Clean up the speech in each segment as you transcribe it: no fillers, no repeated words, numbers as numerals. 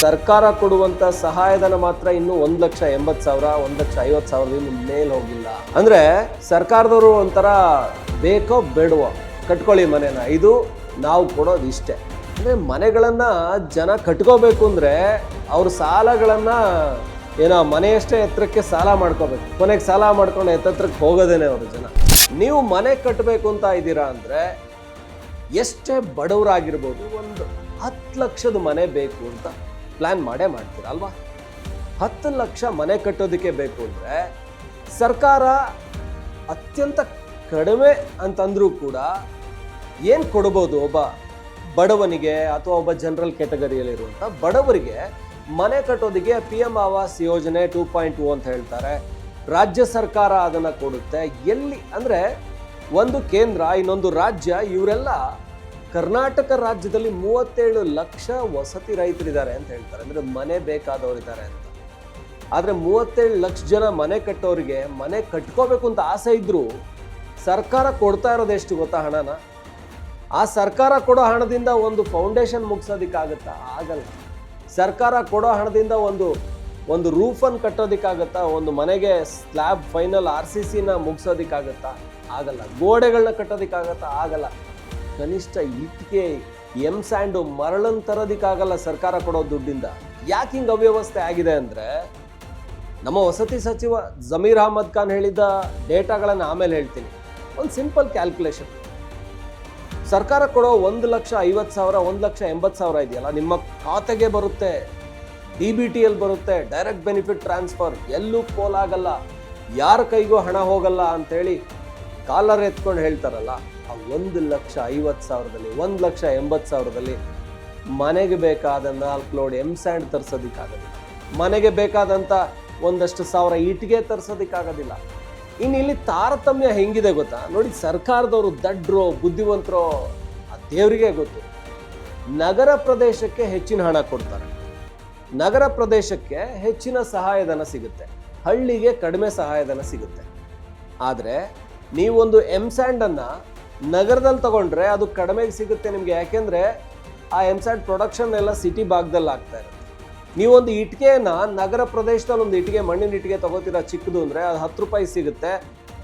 ಸರ್ಕಾರ ಕೊಡುವಂತ ಸಹಾಯಧನ ಮಾತ್ರ ಇನ್ನು 1,80,000 1,50,000 ಮೇಲೆ ಹೋಗಿಲ್ಲ. ಅಂದ್ರೆ ಸರ್ಕಾರದವರು ಒಂಥರ ಬೇಕೋ ಬೇಡವೋ ಕಟ್ಕೊಳ್ಳಿ ಮನೆನ, ಇದು ನಾವು ಕೊಡೋದು ಇಷ್ಟೇ. ಅಂದ್ರೆ ಮನೆಗಳನ್ನ ಜನ ಕಟ್ಕೋಬೇಕು ಅಂದ್ರೆ ಅವ್ರ ಸಾಲಗಳನ್ನ ಏನೋ ಮನೆಯಷ್ಟೇ ಎತ್ತರಕ್ಕೆ ಸಾಲ ಮಾಡ್ಕೋಬೇಕು, ಕೊನೆಗೆ ಸಾಲ ಮಾಡ್ಕೊಂಡು ಎತ್ತರಕ್ಕೆ ಹೋಗೋದೇನೆ ಅವರು ಜನ. ನೀವು ಮನೆ ಕಟ್ಟಬೇಕು ಅಂತ ಇದ್ದೀರಾ ಅಂದ್ರೆ ಎಷ್ಟೇ ಬಡವರಾಗಿರ್ಬೋದು, ಒಂದು 10 ಲಕ್ಷದ ಮನೆ ಬೇಕು ಅಂತ ಪ್ಲ್ಯಾನ್ ಮಾಡೇ ಮಾಡ್ತೀರ ಅಲ್ವಾ? 10 ಲಕ್ಷ ಮನೆ ಕಟ್ಟೋದಕ್ಕೆ ಬೇಕು ಅಂದರೆ ಸರ್ಕಾರ ಅತ್ಯಂತ ಕಡಿಮೆ ಅಂತಂದ್ರೂ ಕೂಡ ಏನು ಕೊಡ್ಬೋದು ಒಬ್ಬ ಬಡವನಿಗೆ ಅಥವಾ ಒಬ್ಬ ಜನರಲ್ ಕ್ಯಾಟಗರಿಯಲ್ಲಿರುವಂಥ ಬಡವರಿಗೆ ಮನೆ ಕಟ್ಟೋದಕ್ಕೆ PM ಆವಾಸ್ ಯೋಜನೆ 2.2 ಅಂತ ಹೇಳ್ತಾರೆ. ರಾಜ್ಯ ಸರ್ಕಾರ ಅದನ್ನು ಕೊಡುತ್ತೆ. ಎಲ್ಲಿ ಅಂದರೆ ಒಂದು ಕೇಂದ್ರ, ಇನ್ನೊಂದು ರಾಜ್ಯ, ಇವರೆಲ್ಲ ಕರ್ನಾಟಕ ರಾಜ್ಯದಲ್ಲಿ 37 ಲಕ್ಷ ವಸತಿ ರೈತರಿದ್ದಾರೆ ಅಂತ ಹೇಳ್ತಾರೆ, ಅಂದರೆ ಮನೆ ಬೇಕಾದವರಿದ್ದಾರೆ ಅಂತ. ಆದರೆ 37 ಲಕ್ಷ ಜನ ಮನೆ ಕಟ್ಟೋರಿಗೆ ಮನೆ ಕಟ್ಕೋಬೇಕು ಅಂತ ಆಸೆ ಇದ್ದರೂ ಸರ್ಕಾರ ಕೊಡ್ತಾ ಇರೋದು ಎಷ್ಟು ಗೊತ್ತಾ ಹಣನ? ಆ ಸರ್ಕಾರ ಕೊಡೋ ಹಣದಿಂದ ಒಂದು ಫೌಂಡೇಶನ್ ಮುಗಿಸೋದಕ್ಕಾಗತ್ತಾ? ಆಗಲ್ಲ. ಸರ್ಕಾರ ಕೊಡೋ ಹಣದಿಂದ ಒಂದು ರೂಫನ್ನು ಕಟ್ಟೋದಕ್ಕಾಗತ್ತಾ? ಒಂದು ಮನೆಗೆ ಸ್ಲ್ಯಾಬ್ ಫೈನಲ್ RCCನ ಮುಗಿಸೋದಕ್ಕಾಗತ್ತಾ? ಆಗಲ್ಲ. ಗೋಡೆಗಳನ್ನ ಕಟ್ಟೋದಕ್ಕಾಗತ್ತಾ? ಆಗಲ್ಲ. ಕನಿಷ್ಠ ಇಟ್ಟಿಗೆ ಸ್ಯಾಂಡು ಮರಳನ್ನು ತರೋದಕ್ಕಾಗಲ್ಲ ಸರ್ಕಾರ ಕೊಡೋ ದುಡ್ಡಿಂದ. ಯಾಕೆ ಹಿಂಗೆ ಅವ್ಯವಸ್ಥೆ ಆಗಿದೆ ಅಂದರೆ, ನಮ್ಮ ವಸತಿ ಸಚಿವ ಜಮೀರ್ ಅಹಮದ್ ಖಾನ್ ಹೇಳಿದ್ದ ಡೇಟಾಗಳನ್ನು ಆಮೇಲೆ ಹೇಳ್ತೀನಿ. ಒಂದು ಸಿಂಪಲ್ ಕ್ಯಾಲ್ಕುಲೇಷನ್, ಸರ್ಕಾರ ಕೊಡೋ 1,50,000 1,80,000 ಇದೆಯಲ್ಲ, ನಿಮ್ಮ ಖಾತೆಗೆ ಬರುತ್ತೆ, DBTಯಲ್ಲಿ ಬರುತ್ತೆ, ಡೈರೆಕ್ಟ್ ಬೆನಿಫಿಟ್ ಟ್ರಾನ್ಸ್ಫರ್, ಎಲ್ಲೂ ಪೋಲಾಗಲ್ಲ, ಯಾರ ಕೈಗೂ ಹಣ ಹೋಗಲ್ಲ ಅಂತೇಳಿ ಕಾಲರ್ ಎತ್ಕೊಂಡು ಹೇಳ್ತಾರಲ್ಲ. ಆ 1,50,000ದಲ್ಲಿ 1,80,000ದಲ್ಲಿ ಮನೆಗೆ ಬೇಕಾದ 4 ಲೋಡ್ ಸ್ಯಾಂಡ್ ತರಿಸೋದಕ್ಕಾಗೋದಿಲ್ಲ, ಮನೆಗೆ ಬೇಕಾದಂಥ ಒಂದಷ್ಟು ಸಾವಿರ ಇಟ್ಟಿಗೆ ತರಿಸೋದಕ್ಕಾಗೋದಿಲ್ಲ. ಇನ್ನು ಇಲ್ಲಿ ತಾರತಮ್ಯ ಹೆಂಗಿದೆ ಗೊತ್ತಾ? ನೋಡಿ, ಸರ್ಕಾರದವರು ದಡ್ರೋ ಬುದ್ಧಿವಂತರೋ ಆ ದೇವರಿಗೆ ಗೊತ್ತು. ನಗರ ಪ್ರದೇಶಕ್ಕೆ ಹೆಚ್ಚಿನ ಹಣ ಕೊಡ್ತಾರೆ, ನಗರ ಪ್ರದೇಶಕ್ಕೆ ಹೆಚ್ಚಿನ ಸಹಾಯಧನ ಸಿಗುತ್ತೆ, ಹಳ್ಳಿಗೆ ಕಡಿಮೆ ಸಹಾಯಧನ ಸಿಗುತ್ತೆ. ಆದರೆ ನೀವೊಂದು ಸ್ಯಾಂಡನ್ನು ನಗರದಲ್ಲಿ ತಗೊಂಡ್ರೆ ಅದು ಕಡಿಮೆಗೆ ಸಿಗುತ್ತೆ ನಿಮಗೆ. ಯಾಕೆಂದರೆ ಆ ಸ್ಯಾಂಡ್ ಪ್ರೊಡಕ್ಷನ್ ಎಲ್ಲ ಸಿಟಿ ಭಾಗದಲ್ಲಿ ಆಗ್ತಾ ಇರುತ್ತೆ. ನೀವೊಂದು ಇಟ್ಟಿಗೆಯನ್ನು ನಗರ ಪ್ರದೇಶದಲ್ಲಿ ಒಂದು ಇಟ್ಟಿಗೆ, ಮಣ್ಣಿನ ಇಟ್ಟಿಗೆ ತಗೋತೀರ ಚಿಕ್ಕದು ಅಂದರೆ ಅದು 10 ರೂಪಾಯಿ ಸಿಗುತ್ತೆ.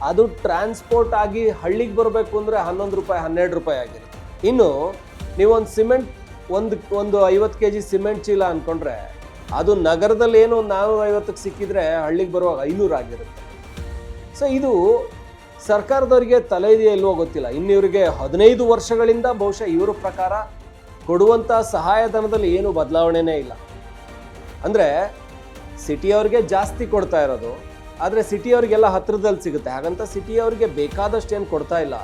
ಅದು ಟ್ರಾನ್ಸ್ಪೋರ್ಟ್ ಆಗಿ ಹಳ್ಳಿಗೆ ಬರಬೇಕು ಅಂದರೆ 11 ರೂಪಾಯಿ 12 ರೂಪಾಯಿ ಆಗಿರುತ್ತೆ. ಇನ್ನು ನೀವೊಂದು ಸಿಮೆಂಟ್ ಒಂದು 50 kg ಸಿಮೆಂಟ್ ಚೀಲ ಅಂದ್ಕೊಂಡ್ರೆ ಅದು ನಗರದಲ್ಲಿ ಏನೋ 450ಕ್ಕೆ ಸಿಕ್ಕಿದ್ರೆ ಹಳ್ಳಿಗೆ ಬರುವಾಗ 500 ಆಗಿರುತ್ತೆ. ಸೊ ಇದು ಸರ್ಕಾರದವರಿಗೆ ತಲೆ ಇದೆಯೋ ಇಲ್ವೋ ಗೊತ್ತಿಲ್ಲ. ಇನ್ನು ಇವರಿಗೆ 15 ವರ್ಷಗಳಿಂದ ಬಹುಶಃ ಇವರ ಪ್ರಕಾರ ಕೊಡುವಂಥ ಸಹಾಯಧನದಲ್ಲಿ ಏನು ಬದಲಾವಣೆನೇ ಇಲ್ಲ. ಅಂದರೆ ಸಿಟಿಯವ್ರಿಗೆ ಜಾಸ್ತಿ ಕೊಡ್ತಾ ಇರೋದು, ಆದರೆ ಸಿಟಿಯವ್ರಿಗೆಲ್ಲ ಹತ್ತಿರದಲ್ಲಿ ಸಿಗುತ್ತೆ. ಹಾಗಂತ ಸಿಟಿಯವ್ರಿಗೆ ಬೇಕಾದಷ್ಟು ಏನು ಕೊಡ್ತಾ ಇಲ್ಲ,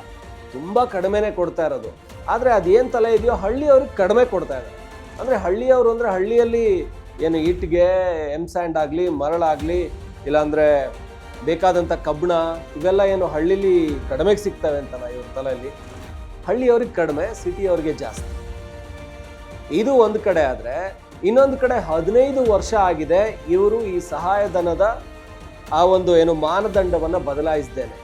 ತುಂಬ ಕಡಿಮೆನೇ ಕೊಡ್ತಾ ಇರೋದು. ಆದರೆ ಅದೇನು ತಲೆ ಇದೆಯೋ ಹಳ್ಳಿಯವ್ರಿಗೆ ಕಡಿಮೆ ಕೊಡ್ತಾ ಇದ್ದಾರೆ. ಅಂದರೆ ಹಳ್ಳಿಯವರು ಅಂದರೆ ಹಳ್ಳಿಯಲ್ಲಿ ಏನು ಇಟ್ಟಿಗೆ ಸ್ಯಾಂಡ್ ಆಗಲಿ, ಮರಳಾಗಲಿ, ಇಲ್ಲಾಂದರೆ ಬೇಕಾದಂಥ ಕಬ್ಬಣ, ಇವೆಲ್ಲ ಏನು ಹಳ್ಳಿಲಿ ಕಡಿಮೆಗೆ ಸಿಗ್ತವೆ ಅಂತಲ್ಲ ಇವ್ರ ತಲೆಯಲ್ಲಿ. ಹಳ್ಳಿಯವ್ರಿಗೆ ಕಡಿಮೆ, ಸಿಟಿಯವ್ರಿಗೆ ಜಾಸ್ತಿ. ಇದು ಒಂದು ಕಡೆ. ಆದರೆ ಇನ್ನೊಂದು ಕಡೆ 15 ವರ್ಷ ಆಗಿದೆ ಇವರು ಈ ಸಹಾಯಧನದ ಆ ಒಂದು ಏನು ಮಾನದಂಡವನ್ನು ಬದಲಾಯಿಸಿದ್ದೇನೆ.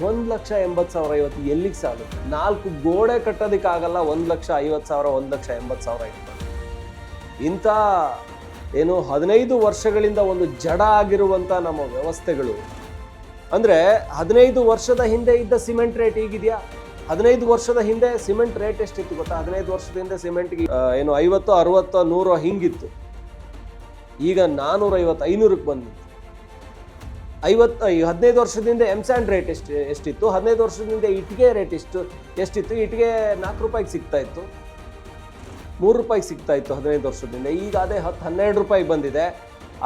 1,80,000 ಇವತ್ತು ಎಲ್ಲಿಗೆ ಸಾಗುತ್ತೆ? 4 ಗೋಡೆ ಕಟ್ಟೋದಕ್ಕಾಗಲ್ಲ 1,50,000 1,80,000 ಇಟ್ಕೊಂಡು. ಇಂಥ ಏನು 15 ವರ್ಷಗಳಿಂದ ಒಂದು ಜಡ ಆಗಿರುವಂಥ ನಮ್ಮ ವ್ಯವಸ್ಥೆಗಳು. ಅಂದರೆ 15 ವರ್ಷದ ಹಿಂದೆ ಇದ್ದ ಸಿಮೆಂಟ್ ರೇಟ್ ಈಗಿದೆಯಾ? 15 ವರ್ಷದ ಹಿಂದೆ ಸಿಮೆಂಟ್ ರೇಟ್ ಎಷ್ಟಿತ್ತು ಗೊತ್ತಾ? 15 ವರ್ಷದ ಹಿಂದೆ ಸಿಮೆಂಟ್ಗೆ ಏನು 50 60 100 ಹಿಂಗಿತ್ತು. ಈಗ 450 500ಕ್ಕೆ ಬಂದಿತ್ತು. 15 ವರ್ಷದಿಂದ ಸ್ಯಾಂಡ್ ರೇಟ್ ಎಷ್ಟಿತ್ತು? 15 ವರ್ಷದಿಂದ ಇಟ್ಟಿಗೆ ರೇಟ್ ಎಷ್ಟಿತ್ತು? ಇಟ್ಟಿಗೆ 4 ರೂಪಾಯಿಗೆ ಸಿಗ್ತಾ ಇತ್ತು, 3 ರೂಪಾಯಿಗೆ ಸಿಗ್ತಾ ಇತ್ತು 15 ವರ್ಷದಿಂದ. ಈಗ ಅದೇ 10-12 ರೂಪಾಯಿಗೆ ಬಂದಿದೆ.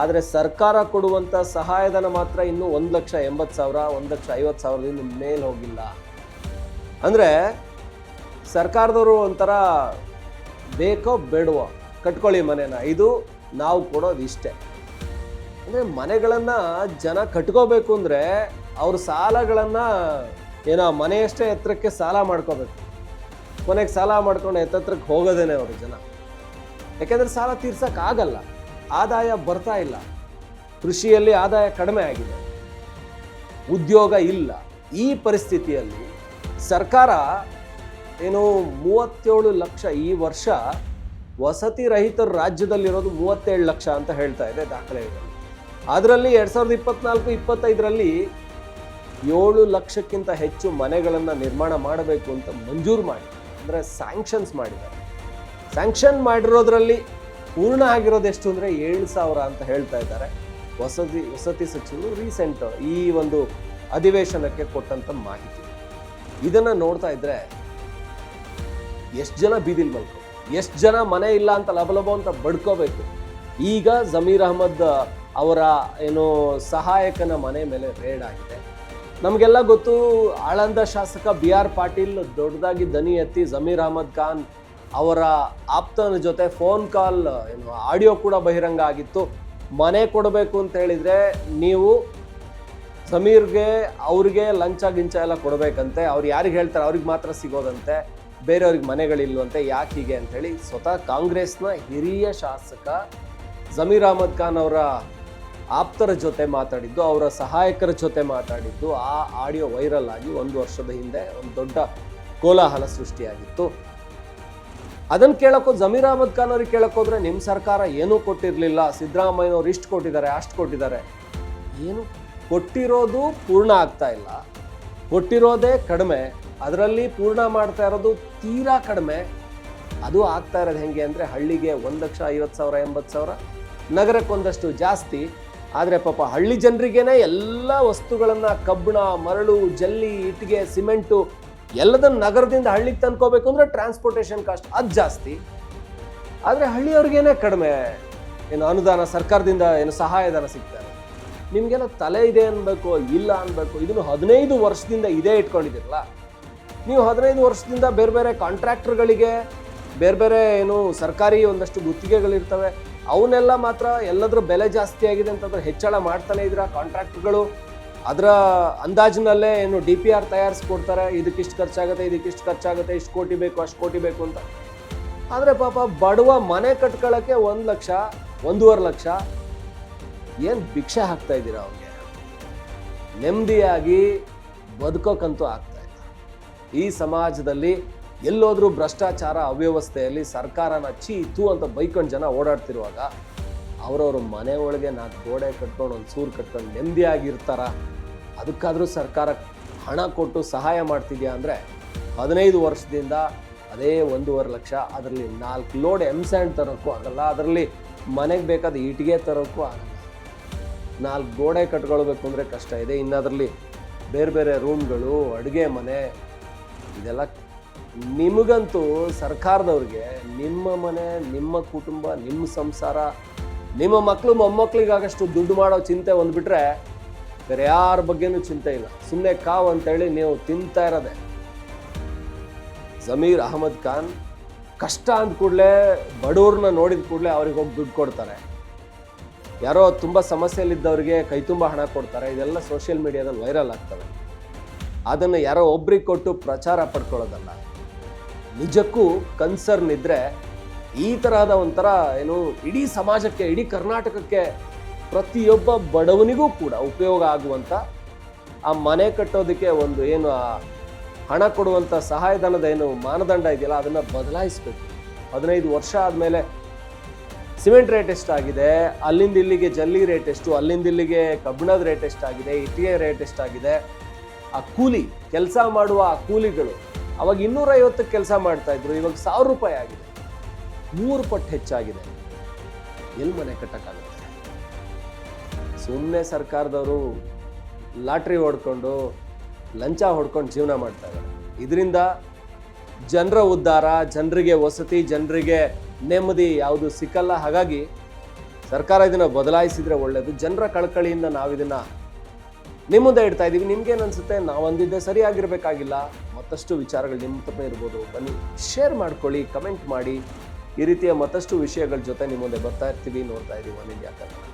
ಆದರೆ ಸರ್ಕಾರ ಕೊಡುವಂಥ ಸಹಾಯಧನ ಮಾತ್ರ ಇನ್ನೂ 1,80,000 1,50,000 ಮೇಲೆ ಹೋಗಿಲ್ಲ. ಅಂದರೆ ಸರ್ಕಾರದವರು ಒಂಥರ ಬೇಕೋ ಬೇಡವೋ ಕಟ್ಕೊಳ್ಳಿ ಮನೆನ, ಇದು ನಾವು ಕೊಡೋದು ಇಷ್ಟೇ. ಅಂದರೆ ಮನೆಗಳನ್ನು ಜನ ಕಟ್ಕೋಬೇಕು ಅಂದರೆ ಅವ್ರ ಸಾಲಗಳನ್ನು ಏನೋ ಮನೆಯಷ್ಟೇ ಎತ್ತರಕ್ಕೆ ಸಾಲ ಮಾಡ್ಕೋಬೇಕು, ಕೊನೆಗೆ ಸಾಲ ಮಾಡ್ಕೊಂಡು ಎತ್ತರಕ್ಕೆ ಹೋಗೋದೇನೆ ಅವರು ಜನ. ಯಾಕೆಂದರೆ ಸಾಲ ತೀರ್ಸೋಕ್ಕಾಗಲ್ಲ, ಆದಾಯ ಬರ್ತಾ ಇಲ್ಲ, ಕೃಷಿಯಲ್ಲಿ ಆದಾಯ ಕಡಿಮೆ ಆಗಿದೆ, ಉದ್ಯೋಗ ಇಲ್ಲ. ಈ ಪರಿಸ್ಥಿತಿಯಲ್ಲಿ ಸರ್ಕಾರ ಏನು 37 ಲಕ್ಷ ಈ ವರ್ಷ ವಸತಿ ರಹಿತರು ರಾಜ್ಯದಲ್ಲಿರೋದು 37 ಲಕ್ಷ ಅಂತ ಹೇಳ್ತಾ ಇದೆ ದಾಖಲೆಗಳಲ್ಲಿ. ಅದರಲ್ಲಿ 2024-25ರಲ್ಲಿ 7 ಲಕ್ಷಕ್ಕಿಂತ ಹೆಚ್ಚು ಮನೆಗಳನ್ನು ನಿರ್ಮಾಣ ಮಾಡಬೇಕು ಅಂತ ಮಂಜೂರು ಮಾಡಿ, ಅಂದರೆ ಸ್ಯಾಂಕ್ಷನ್ಸ್ ಮಾಡಿದ್ದಾರೆ. ಸ್ಯಾಂಕ್ಷನ್ ಮಾಡಿರೋದ್ರಲ್ಲಿ ಪೂರ್ಣ ಆಗಿರೋದು ಎಷ್ಟು ಅಂದರೆ 7,000 ಅಂತ ಹೇಳ್ತಾ ಇದ್ದಾರೆ ವಸತಿ ಸಚಿವರು ರೀಸೆಂಟ್ ಈ ಒಂದು ಅಧಿವೇಶನಕ್ಕೆ ಕೊಟ್ಟಂತ ಮಾಹಿತಿ. ಇದನ್ನ ನೋಡ್ತಾ ಇದ್ರೆ ಎಷ್ಟು ಜನ ಬೀದಿಲ್ ಮಲ್ಕೋ, ಎಷ್ಟು ಜನ ಮನೆ ಇಲ್ಲ ಅಂತ ಲಬಲಬೋ ಅಂತ ಬಡ್ಕೋಬೇಕು. ಈಗ ಜಮೀರ್ ಅಹಮದ್ ಅವರ ಸಹಾಯಕನ ಮನೆ ಮೇಲೆ ರೇಡ್ ಆಗಿದೆ. ನಮಗೆಲ್ಲ ಗೊತ್ತು, ಆಳಂದ ಶಾಸಕ BR ಪಾಟೀಲ್ ದೊಡ್ಡದಾಗಿ ದನಿ ಎತ್ತಿ ಜಮೀರ್ ಅಹಮದ್ ಖಾನ್ ಅವರ ಆಪ್ತನ ಜೊತೆ ಫೋನ್ ಕಾಲ್ ಆಡಿಯೋ ಕೂಡ ಬಹಿರಂಗ ಆಗಿತ್ತು. ಮನೆ ಕೊಡಬೇಕು ಅಂತ ಹೇಳಿದ್ರೆ ನೀವು ಸಮೀರ್ಗೆ ಅವ್ರಿಗೆ ಲಂಚ ಗಿಂಚ ಎಲ್ಲ ಕೊಡಬೇಕಂತೆ, ಅವ್ರು ಯಾರಿಗೆ ಹೇಳ್ತಾರೆ ಅವ್ರಿಗೆ ಮಾತ್ರ ಸಿಗೋದಂತೆ, ಬೇರೆಯವ್ರಿಗೆ ಮನೆಗಳಿಲ್ವಂತೆ. ಯಾಕೆ ಹೀಗೆ ಅಂಥೇಳಿ ಸ್ವತಃ ಕಾಂಗ್ರೆಸ್ನ ಹಿರಿಯ ಶಾಸಕ ಜಮೀರ್ ಅಹಮದ್ ಖಾನ್ ಅವರ ಆಪ್ತರ ಜೊತೆ ಮಾತಾಡಿದ್ದು, ಅವರ ಸಹಾಯಕರ ಜೊತೆ ಮಾತಾಡಿದ್ದು, ಆ ಆಡಿಯೋ ವೈರಲ್ ಆಗಿ 1 ವರ್ಷದ ಹಿಂದೆ ಒಂದು ದೊಡ್ಡ ಕೋಲಾಹಲ ಸೃಷ್ಟಿಯಾಗಿತ್ತು. ಅದನ್ನು ಕೇಳಕ್ಕೋ ಜಮೀರ್ ಅಹಮದ್ ಖಾನ್ ಅವ್ರಿಗೆ ಕೇಳಕ್ಕೋದ್ರೆ ನಿಮ್ಮ ಸರ್ಕಾರ ಏನೂ ಕೊಟ್ಟಿರಲಿಲ್ಲ, ಸಿದ್ದರಾಮಯ್ಯನವ್ರು ಇಷ್ಟು ಕೊಟ್ಟಿದ್ದಾರೆ ಅಷ್ಟು ಕೊಟ್ಟಿದ್ದಾರೆ. ಏನು ಕೊಟ್ಟಿರೋದು ಪೂರ್ಣ ಆಗ್ತಾ ಇಲ್ಲ, ಕೊಟ್ಟಿರೋದೇ ಕಡಿಮೆ, ಅದರಲ್ಲಿ ಪೂರ್ಣ ಮಾಡ್ತಾ ಇರೋದು ತೀರಾ ಕಡಿಮೆ. ಅದು ಆಗ್ತಾ ಇರೋದು ಹೆಂಗೆ ಅಂದರೆ ಹಳ್ಳಿಗೆ 1,50,000 80,000, ನಗರಕ್ಕೆ ಒಂದಷ್ಟು ಜಾಸ್ತಿ. ಆದರೆ ಪಾಪ ಹಳ್ಳಿ ಜನರಿಗೇನೆ ಎಲ್ಲ ವಸ್ತುಗಳನ್ನು ಕಬ್ಬಣ, ಮರಳು, ಜಲ್ಲಿ, ಇಟ್ಟಿಗೆ, ಸಿಮೆಂಟು ಎಲ್ಲದನ್ನು ನಗರದಿಂದ ಹಳ್ಳಿಗೆ ತಂದ್ಕೋಬೇಕು ಅಂದರೆ ಟ್ರಾನ್ಸ್ಪೋರ್ಟೇಷನ್ ಕಾಸ್ಟ್ ಅದು ಜಾಸ್ತಿ. ಆದರೆ ಹಳ್ಳಿಯವ್ರಿಗೇನೆ ಕಡಿಮೆ ಅನುದಾನ ಸರ್ಕಾರದಿಂದ ಸಹಾಯಧನ ಸಿಗ್ತಾರೆ. ನಿಮಗೆಲ್ಲ ತಲೆ ಇದೆ ಅನ್ಬೇಕು, ಇಲ್ಲ ಅನ್ಬೇಕು. ಇದನ್ನು 15 ವರ್ಷದಿಂದ ಇದೇ ಇಟ್ಕೊಂಡಿದ್ದೀರಲ್ಲ ನೀವು. 15 ವರ್ಷದಿಂದ ಬೇರೆ ಬೇರೆ ಕಾಂಟ್ರಾಕ್ಟರ್ಗಳಿಗೆ ಬೇರೆ ಬೇರೆ ಸರ್ಕಾರಿ ಒಂದಷ್ಟು ಗುತ್ತಿಗೆಗಳಿರ್ತವೆ, ಅವನ್ನೆಲ್ಲ ಮಾತ್ರ ಎಲ್ಲದ್ರ ಬೆಲೆ ಜಾಸ್ತಿ ಆಗಿದೆ ಅಂತಂದ್ರೆ ಹೆಚ್ಚಳ ಮಾಡ್ತಾನೆ ಇದ್ರ ಕಾಂಟ್ರಾಕ್ಟರ್ಗಳು. ಅದರ ಅಂದಾಜಿನಲ್ಲೇ DPR ತಯಾರಿಸ್ಕೊಡ್ತಾರೆ, ಇದಕ್ಕಿಷ್ಟು ಖರ್ಚಾಗುತ್ತೆ, ಇದಕ್ಕಿಷ್ಟು ಖರ್ಚಾಗುತ್ತೆ, ಇಷ್ಟು ಕೋಟಿ ಬೇಕು, ಅಷ್ಟು ಕೋಟಿ ಬೇಕು ಅಂತ. ಆದರೆ ಪಾಪ ಬಡವ ಮನೆ ಕಟ್ಕೊಳ್ಳೋಕ್ಕೆ 1 ಲಕ್ಷ 1.5 ಲಕ್ಷ ಏನು ಭಿಕ್ಷೆ ಹಾಕ್ತಾ ಇದ್ದೀರಾ ಅವ್ರಿಗೆ? ನೆಮ್ಮದಿಯಾಗಿ ಬದುಕೋಕ್ಕಂತೂ ಆಗ್ತಾ ಇಲ್ಲ. ಈ ಸಮಾಜದಲ್ಲಿ ಎಲ್ಲೋದ್ರೂ ಭ್ರಷ್ಟಾಚಾರ, ಅವ್ಯವಸ್ಥೆಯಲ್ಲಿ ಸರ್ಕಾರನ ಚೀತು ಅಂತ ಬೈಕೊಂಡು ಜನ ಓಡಾಡ್ತಿರುವಾಗ ಅವರವ್ರ ಮನೆ ಒಳಗೆ 4 ಗೋಡೆ ಕಟ್ಕೊಂಡು ಒಂದು ಸೂರು ಕಟ್ಕೊಂಡು ನೆಮ್ಮದಿಯಾಗಿರ್ತಾರ? ಅದಕ್ಕಾದರೂ ಸರ್ಕಾರ ಹಣ ಕೊಟ್ಟು ಸಹಾಯ ಮಾಡ್ತಿದ್ಯಾ ಅಂದರೆ 15 ವರ್ಷದಿಂದ ಅದೇ 1.5 ಲಕ್ಷ, ಅದರಲ್ಲಿ 4 ಲೋಡ್ ಎಮ್ಸ್ಯಾಂಡ್ ತರೋಕ್ಕೂ ಆಗಲ್ಲ, ಅದರಲ್ಲಿ ಮನೆಗೆ ಬೇಕಾದ ಇಟ್ಟಿಗೆ ತರೋಕ್ಕೂ ಆಗಲ್ಲ. 4 ಗೋಡೆ ಕಟ್ಕೊಳ್ಬೇಕು ಅಂದರೆ ಕಷ್ಟ ಇದೆ. ಇನ್ನು ಅದರಲ್ಲಿ ಬೇರೆ ಬೇರೆ ರೂಮ್ಗಳು, ಅಡುಗೆ ಮನೆ, ಇದೆಲ್ಲ ನಿಮಗಂತೂ ಸರ್ಕಾರದವ್ರಿಗೆ ನಿಮ್ಮ ಮನೆ, ನಿಮ್ಮ ಕುಟುಂಬ, ನಿಮ್ಮ ಸಂಸಾರ, ನಿಮ್ಮ ಮಕ್ಕಳು ಮೊಮ್ಮಕ್ಕಳಿಗಾಗಷ್ಟು ದುಡ್ಡು ಮಾಡೋ ಚಿಂತೆ ಒಂದ್ಬಿಟ್ರೆ ಬೇರೆ ಯಾರ ಬಗ್ಗೆನೂ ಚಿಂತೆ ಇಲ್ಲ. ಸುಮ್ಮನೆ ಕಾವು ಅಂತೇಳಿ ನೀವು ತಿಂತಾ ಇರೋದೆ. ಜಮೀರ್ ಅಹಮದ್ ಖಾನ್ ಕಷ್ಟ ಅಂದ ಕೂಡಲೇ, ಬಡವ್ರನ್ನ ನೋಡಿದ ಕೂಡಲೇ ಅವ್ರಿಗೆ ಹೋಗಿ ದುಡ್ಡು ಕೊಡ್ತಾರೆ. ಯಾರೋ ತುಂಬ ಸಮಸ್ಯೆಯಲ್ಲಿದ್ದವ್ರಿಗೆ ಕೈ ತುಂಬ ಹಣ ಕೊಡ್ತಾರೆ. ಇದೆಲ್ಲ ಸೋಷಿಯಲ್ ಮೀಡಿಯಾದಲ್ಲಿ ವೈರಲ್ ಆಗ್ತವೆ. ಅದನ್ನು ಯಾರೋ ಒಬ್ರಿಗೆ ಕೊಟ್ಟು ಪ್ರಚಾರ ಪಡ್ಕೊಳ್ಳೋದಲ್ಲ. ನಿಜಕ್ಕೂ ಕನ್ಸರ್ನ್ ಇದ್ದರೆ ಈ ತರಹದ ಒಂಥರ ಇಡೀ ಸಮಾಜಕ್ಕೆ, ಇಡೀ ಕರ್ನಾಟಕಕ್ಕೆ, ಪ್ರತಿಯೊಬ್ಬ ಬಡವನಿಗೂ ಕೂಡ ಉಪಯೋಗ ಆಗುವಂಥ ಆ ಮನೆ ಕಟ್ಟೋದಕ್ಕೆ ಒಂದು ಹಣ ಕೊಡುವಂಥ ಸಹಾಯಧನದ ಮಾನದಂಡ ಇದೆಯಲ್ಲ, ಅದನ್ನು ಬದಲಾಯಿಸಬೇಕು. 15 ವರ್ಷ ಆದಮೇಲೆ ಸಿಮೆಂಟ್ ರೇಟ್ ಎಷ್ಟಾಗಿದೆ, ಅಲ್ಲಿಂದ ಇಲ್ಲಿಗೆ ಜಲ್ಲಿ ರೇಟ್ ಎಷ್ಟು, ಅಲ್ಲಿಂದ ಇಲ್ಲಿಗೆ ಕಬ್ಬಿಣದ ರೇಟ್ ಎಷ್ಟಾಗಿದೆ, ಇಟ್ಟಿಗೆ ರೇಟ್ ಎಷ್ಟಾಗಿದೆ, ಆ ಕೂಲಿ ಕೆಲಸ ಮಾಡುವ ಆ ಕೂಲಿಗಳು ಅವಾಗ 250ಕ್ಕೆ ಕೆಲಸ ಮಾಡ್ತಾ ಇದ್ರು, ಇವಾಗ 1000 ರೂಪಾಯಿ ಆಗಿದೆ, 3 ಪಟ್ಟು ಹೆಚ್ಚಾಗಿದೆ. ಎಲ್ಲಿ ಮನೆ ಕಟ್ಟಕ್ಕಾಗುತ್ತೆ? ಸುಮ್ಮನೆ ಸರ್ಕಾರದವರು ಲಾಟ್ರಿ ಹೊಡ್ಕೊಂಡು, ಲಂಚ ಹೊಡ್ಕೊಂಡು ಜೀವನ ಮಾಡ್ತಾ ಇದ್ದಾರೆ. ಇದರಿಂದ ಜನರ ಉದ್ಧಾರ, ಜನರಿಗೆ ವಸತಿ, ಜನರಿಗೆ ನೆಮ್ಮದಿ ಯಾವುದು ಸಿಕ್ಕಲ್ಲ. ಹಾಗಾಗಿ ಸರ್ಕಾರ ಇದನ್ನು ಬದಲಾಯಿಸಿದರೆ ಒಳ್ಳೆಯದು. ಜನರ ಕಳಕಳಿಯಿಂದ ನಾವು ಇದನ್ನು ನಿಮ್ಮ ಮುಂದೆ ಇಡ್ತಾ ಇದ್ದೀವಿ. ನಿಮ್ಗೇನು ಅನಿಸುತ್ತೆ? ನಾವು ಅಂದಿದ್ದೆ ಸರಿಯಾಗಿರಬೇಕಾಗಿಲ್ಲ, ಮತ್ತಷ್ಟು ವಿಚಾರಗಳು ನಿಮ್ಮ ತಪ್ಪೇ ಇರ್ಬೋದು. ಬನ್ನಿ ಶೇರ್ ಮಾಡ್ಕೊಳ್ಳಿ, ಕಮೆಂಟ್ ಮಾಡಿ. ಈ ರೀತಿಯ ಮತ್ತಷ್ಟು ವಿಷಯಗಳ ಜೊತೆ ನಿಮ್ಮ ಮುಂದೆ ಬರ್ತಾ ಇರ್ತೀವಿ. ನೋಡ್ತಾ ಇದ್ದೀವಿ ಒನ್ ಇಂಡಿಯಾ ಕನ್ನಡ.